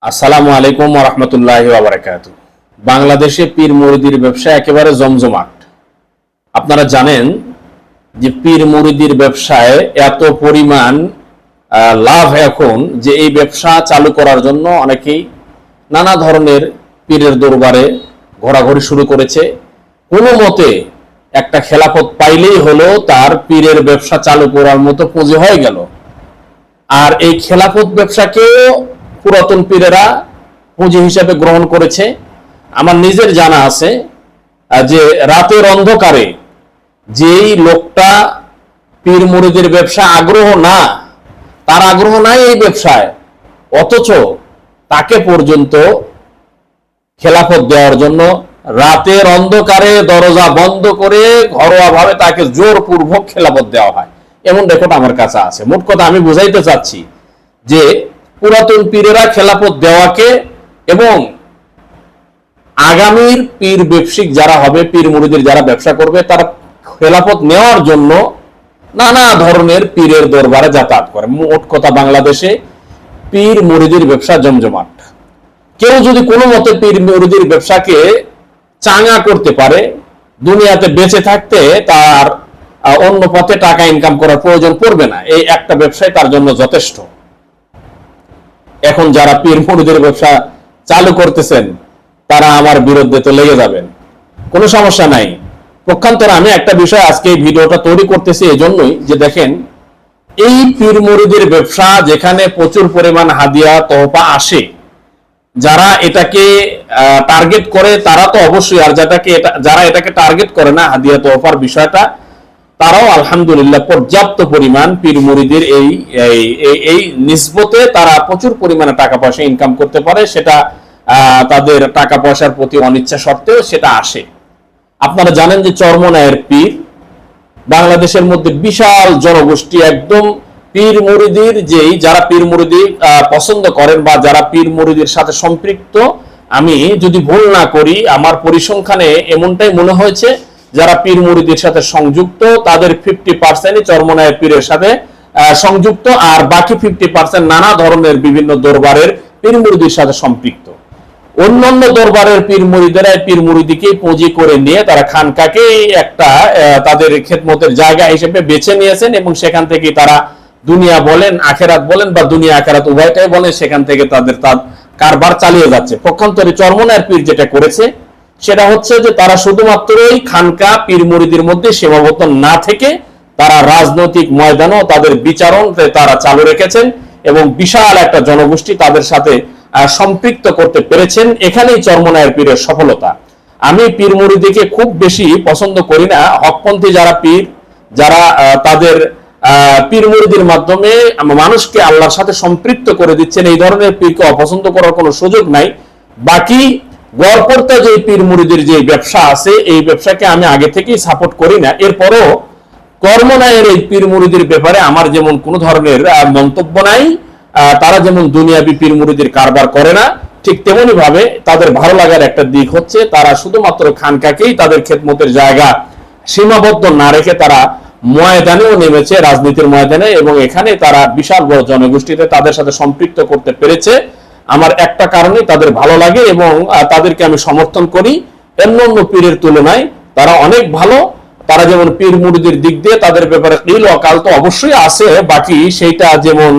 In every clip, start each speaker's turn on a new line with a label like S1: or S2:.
S1: আসসালামু আলাইকুম ওয়া রাহমাতুল্লাহি ওয়া বারাকাতুহু। বাংলাদেশে পীর মুরিদির ব্যবসা একেবারে জমজমাট। আপনারা জানেন যে পীর মুরিদির ব্যবসায় এত পরিমাণ লাভ এখন যে এই ব্যবসা চালু করার জন্য অনেকেই নানা ধরনের পীরের দরবারে ঘোরাঘুরি শুরু করেছে। কোনো মতে একটা খেলাফত পাইলেই হলো তার পীরের ব্যবসা চালু করার মতো পুঁজি হয়ে গেল। আর এই খেলাফত ব্যবসাকেও পুরাতন পীরেরা পুঁজি হিসেবে গ্রহণ করেছে। আমার নিজের জানা আছে যে রাতের অন্ধকারে যেই লোকটা পীর মুরিদের ব্যবসা আগ্রহ না, তার আগ্রহ নাই এই ব্যবসায়, অথচ তাকে পর্যন্ত খেলাফত দেওয়ার জন্য রাতের অন্ধকারে দরজা বন্ধ করে ঘরোয়াভাবে তাকে জোরপূর্বক খেলাফত দেওয়া হয়, এমন রেকর্ড আমার কাছে আছে। মোট কথা আমি বুঝাইতে চাচ্ছি যে পুরাতন পীরেরা খেলাফত দেওয়াকে এবং আগামীর পীর ব্যবসায়িক যারা হবে, পীর মুরিদের যারা ব্যবসা করবে, তারা খেলাফত নেওয়ার জন্য নানা ধরনের পীরের দরবারে যাতায়াত করে। মোট কথা বাংলাদেশে পীর মুরিদের ব্যবসা জমজমাট। কেউ যদি কোনো মতে পীর মুরিদের ব্যবসাকে চাঙ্গা করতে পারে, দুনিয়াতে বেঁচে থাকতে তার অন্য পথে টাকা ইনকাম করার প্রয়োজন পড়বে না, এই একটা ব্যবসায় তার জন্য যথেষ্ট। এখন যারা পীর মুরিদের ব্যবসা চালু করতেছেন তারা আমার বিরুদ্ধে তো লেগে যাবেন, কোনো সমস্যা নাই। পক্ষান্তরে আমি একটা বিষয় আজকে এই ভিডিওটা তৈরি করতেছি এই জন্যই যে দেখেন, এই পীর মুরিদের ব্যবসা যেখানে প্রচুর পরিমাণ হাদিয়া তোহফা আসে, যারা এটাকে টার্গেট করে তারা তো অবশ্যই, আর যারা এটাকে টার্গেট করে না হাদিয়া তোহফার বিষয়টা, তারাও আলহামদুলিল্লাহ পর্যাপ্ত পরিমাণ পীর মুরিদের এই নিসবতে তারা প্রচুর পরিমাণে টাকা পয়সা ইনকাম করতে পারে। সেটা তাদের টাকা পয়সার প্রতি অনিচ্ছা সত্ত্বেও সেটা আসে। আপনারা জানেন যে চরমনায়ের পীর বাংলাদেশের মধ্যে বিশাল জনগোষ্ঠী, একদম পীর মুরিদির যারা পীর মুরিদি পছন্দ করেন বা যারা পীর মুরিদির সাথে সম্পৃক্ত, আমি যদি ভুল না করি আমার পরিসংখ্যানে এমনটাই মনে হয়েছে, যারা পীর মুরিদের সাথে সংযুক্ত তাদের 50% চরমনায়ের পীরের সাথে সংযুক্ত, আর বাকি 50% নানা ধরনের বিভিন্ন দরবারের পীর মুরিদের সাথে সম্পৃক্ত। অন্যান্য দরবারের পীর মুরিদেরা পীর মুরিদিকে পুঁজি করে নিয়ে তারা খানকাকে একটা তাদের খেদমতের জায়গা হিসেবে বেছে নিয়েছেন এবং সেখান থেকে তারা দুনিয়া বলেন আখেরাত বলেন বা দুনিয়া আখেরাত উভয়টাই বলেন, সেখান থেকে তাদের কারবার চালিয়ে যাচ্ছে। পক্ষান্তরে চরমনায়ের পীর যেটা করেছে সেটা হচ্ছে যে তারা শুধুমাত্রই খানকা পীর মুরিদের মধ্যে সীমাবদ্ধ না থেকে তারা রাজনৈতিক ময়দানও তাদের বিচারণ তারা চালু রেখেছেন এবং বিশাল একটা জনগোষ্ঠী তাদের সাথে সম্পৃক্ত করতে পেরেছেন। এখানেই চরমনায়ের পীরের সফলতা। আমি পীর মুরিদিকে খুব বেশি পছন্দ করি না। হকপন্থী যারা পীর, যারা তাদের পীর মুরিদির মাধ্যমে মানুষকে আল্লাহর সাথে সম্পৃক্ত করে দিচ্ছেন, এই ধরনের পীরকে অপছন্দ করার কোনো সুযোগ নাই। বাকি গড়পড়তা যে পীর মুরিদের যে ব্যবসা আছে, এই ব্যবসাকে আমি আগে থেকেই সাপোর্ট করি না। এরপরও চরমনায়ের এই পীর মুরিদের ব্যাপারে আমার যেমন কোনো ধরনের মন্তব্য নাই, তারা যেমন দুনিয়াবি পীর মুরিদের কারবার করে না, ঠিক তেমনি ভাবে তাদের ভালো লাগার একটা দিক হচ্ছে তারা শুধুমাত্র খানকাকেই তাদের খেদমতের জায়গা সীমাবদ্ধ না রেখে তারা ময়দানেও নেমেছে, রাজনীতির ময়দানে, এবং এখানে তারা বিশাল বড় জনগোষ্ঠীতে তাদের সাথে সম্পৃক্ত করতে পেরেছে। আমার একটা কারণে তাদের ভালো লাগে এবং তাদেরকে আমি সমর্থন করি। অন্যান্য পীরের তুলনায় তারা অনেক ভালো। তারা যেমন পীর মুরিদের দিক দিয়ে তাদের ব্যাপারে কিল অকাল তো অবশ্যই আছে, বাকি সেইটা যেমন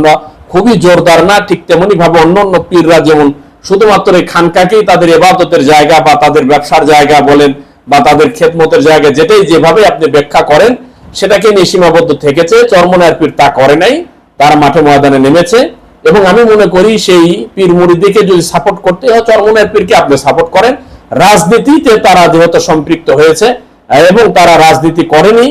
S1: খুবই জোরদার না, ঠিক তেমনি ভাবে অন্যান্য পীররা যেমন শুধুমাত্র এই খানকাকেই তাদের ইবাদতের জায়গা বা তাদের ব্যবসার জায়গা বলেন বা তাদের খেদমতের জায়গা, যেটাই যেভাবে আপনি ব্যাখ্যা করেন সেটাকে নিয়ে সীমাবদ্ধ থেকেছে। চরমনায়ের পীর তা করে নাই, তারা মাঠে ময়দানে নেমেছে। এবং আমি মনে করি সেই পীর মুরিদিকে যদি সাপোর্ট করতে হয়, চরমনায়ের পীরকে আপনি সাপোর্ট করেন। রাজনীতিতে তারা যেহেতু সম্পৃক্ত হয়েছে এবং তারা রাজনীতি করেনি,